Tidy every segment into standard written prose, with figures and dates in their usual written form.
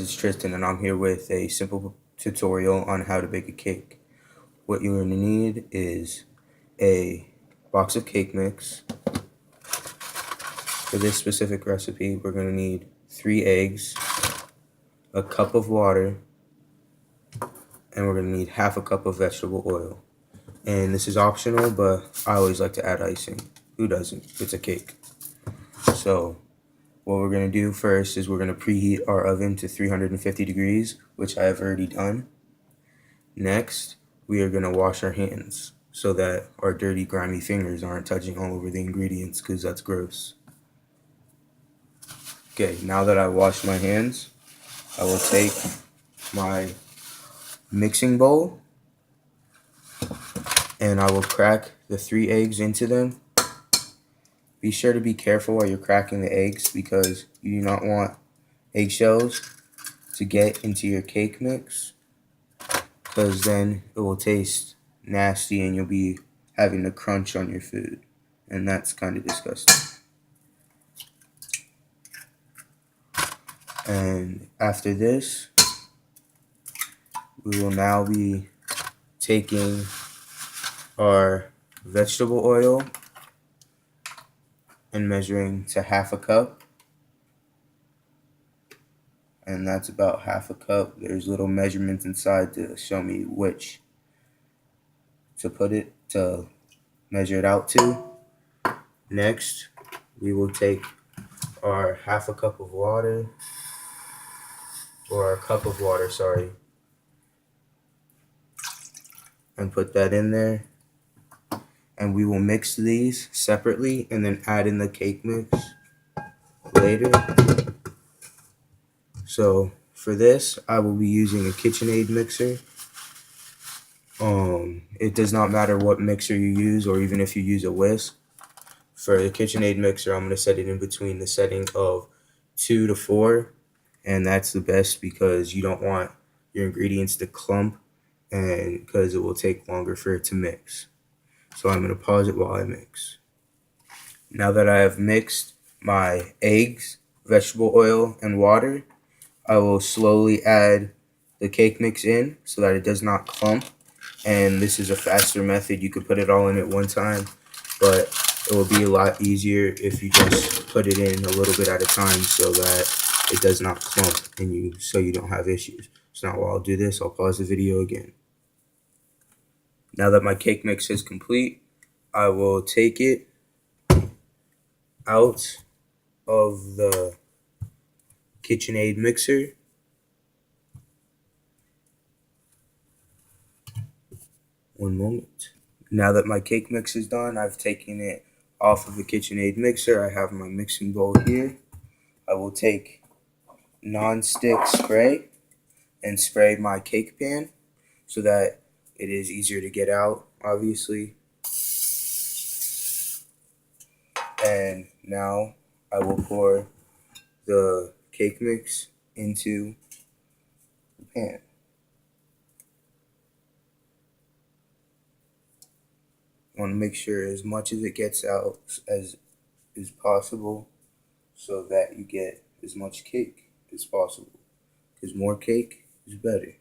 it's Tristan, and I'm here with a simple tutorial on how to bake a cake. What you're going to need is a box of cake mix. For this specific recipe, we're going to need 3 eggs, a cup of water, and we're going to need half a cup of vegetable oil. And this is optional, but I always like to add icing. Who doesn't? It's a cake. So what we're going to do first is we're going to preheat our oven to 350 degrees, which I have already done. Next, we are going to wash our hands so that our dirty, grimy fingers aren't touching all over the ingredients, because that's gross. Okay, now that I've washed my hands, I will take my mixing bowl and I will crack the 3 eggs into them. Be sure to be careful while you're cracking the eggs, because you do not want eggshells to get into your cake mix, because then it will taste nasty and you'll be having to crunch on your food, and that's kind of disgusting. And after this, we will now be taking our vegetable oil and measuring to half a cup, and that's about half a cup. There's little measurements inside to show me which to measure it out to. Next, we will take our half a cup of water, or our cup of water, sorry, and put that in there. And we will mix these separately and then add in the cake mix later. So for this, I will be using a KitchenAid mixer. It does not matter what mixer you use, or even if you use a whisk. For the KitchenAid mixer, I'm going to set it in between the setting of 2 to 4, and that's the best because you don't want your ingredients to clump, and because it will take longer for it to mix. So I'm going to pause it while I mix. Now that I have mixed my eggs, vegetable oil, and water, I will slowly add the cake mix in so that it does not clump. And this is a faster method. You could put it all in at one time, but it will be a lot easier if you just put it in a little bit at a time so that it does not clump and so you don't have issues. So now while I'll do this, I'll pause the video again. Now that my cake mix is complete, I will take it out of the KitchenAid mixer. One moment. Now that my cake mix is done, I've taken it off of the KitchenAid mixer. I have my mixing bowl here. I will take non-stick spray and spray my cake pan so that it is easier to get out, obviously. And now I will pour the cake mix into the pan. I want to make sure as much as it gets out as is possible so that you get as much cake as possible, because more cake is better.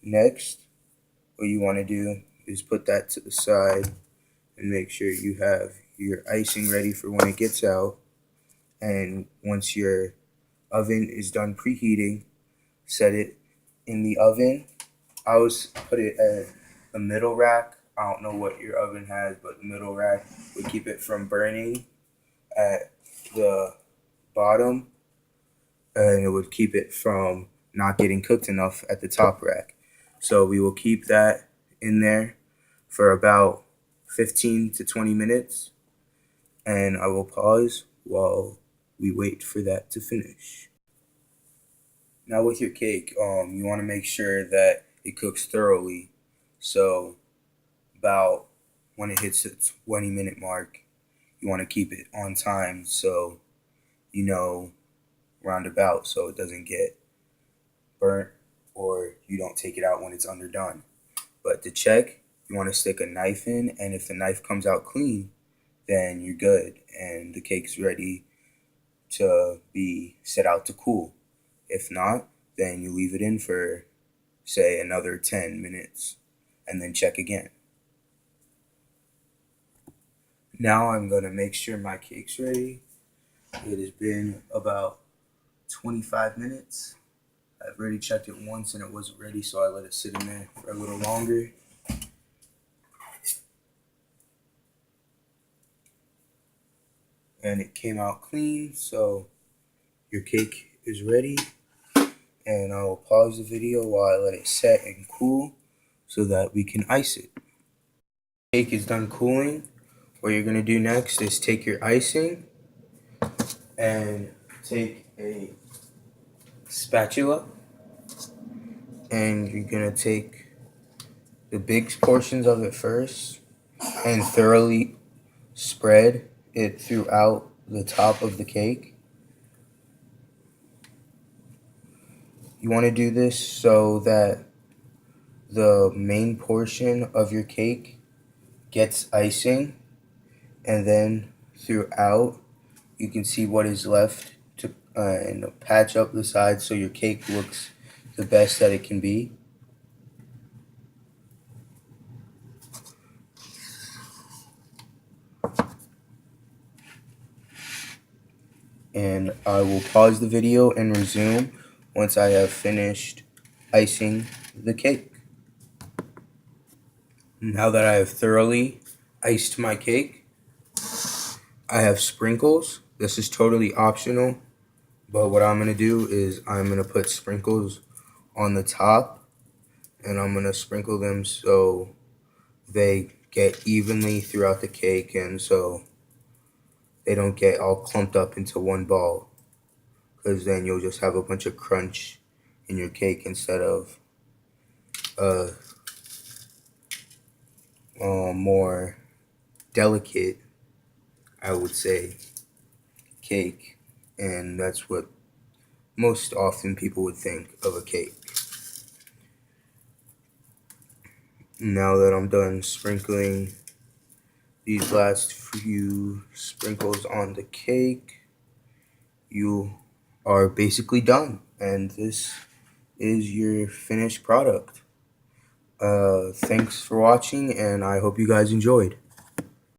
Next, what you want to do is put that to the side and make sure you have your icing ready for when it gets out. And once your oven is done preheating, set it in the oven. I always put it at the middle rack. I don't know what your oven has, but the middle rack would keep it from burning at the bottom, and it would keep it from not getting cooked enough at the top rack. So we will keep that in there for about 15 to 20 minutes, and I will pause while we wait for that to finish. Now with your cake, you want to make sure that it cooks thoroughly. So about when it hits the 20-minute mark, you want to keep it on time, so you know roundabout, so it doesn't get burnt or you don't take it out when it's underdone. But to check, you want to stick a knife in, and if the knife comes out clean, then you're good and the cake's ready to be set out to cool. If not, then you leave it in for, say, another 10 minutes and then check again. Now I'm going to make sure my cake's ready. It has been about 25 minutes. I've already checked it once and it wasn't ready, so I let it sit in there for a little longer. And it came out clean, so your cake is ready. And I will pause the video while I let it set and cool so that we can ice it. Cake is done cooling. What you're gonna do next is take your icing and take a spatula, and you're gonna take the big portions of it first and thoroughly spread it throughout the top of the cake. You want to do this so that the main portion of your cake gets icing, and then throughout you can see what is left to and patch up the sides so your cake looks the best that it can be. And I will pause the video and resume once I have finished icing the cake. Now that I have thoroughly iced my cake, I have sprinkles. This is totally optional, but what I'm going to do is I'm going to put sprinkles on the top, and I'm going to sprinkle them so they get evenly throughout the cake and so they don't get all clumped up into one ball, because then you'll just have a bunch of crunch in your cake instead of a more delicate, I would say, cake. And that's what most often people would think of a cake. Now that I'm done sprinkling these last few sprinkles on the cake, you are basically done, and this is your finished product. Thanks for watching, and I hope you guys enjoyed.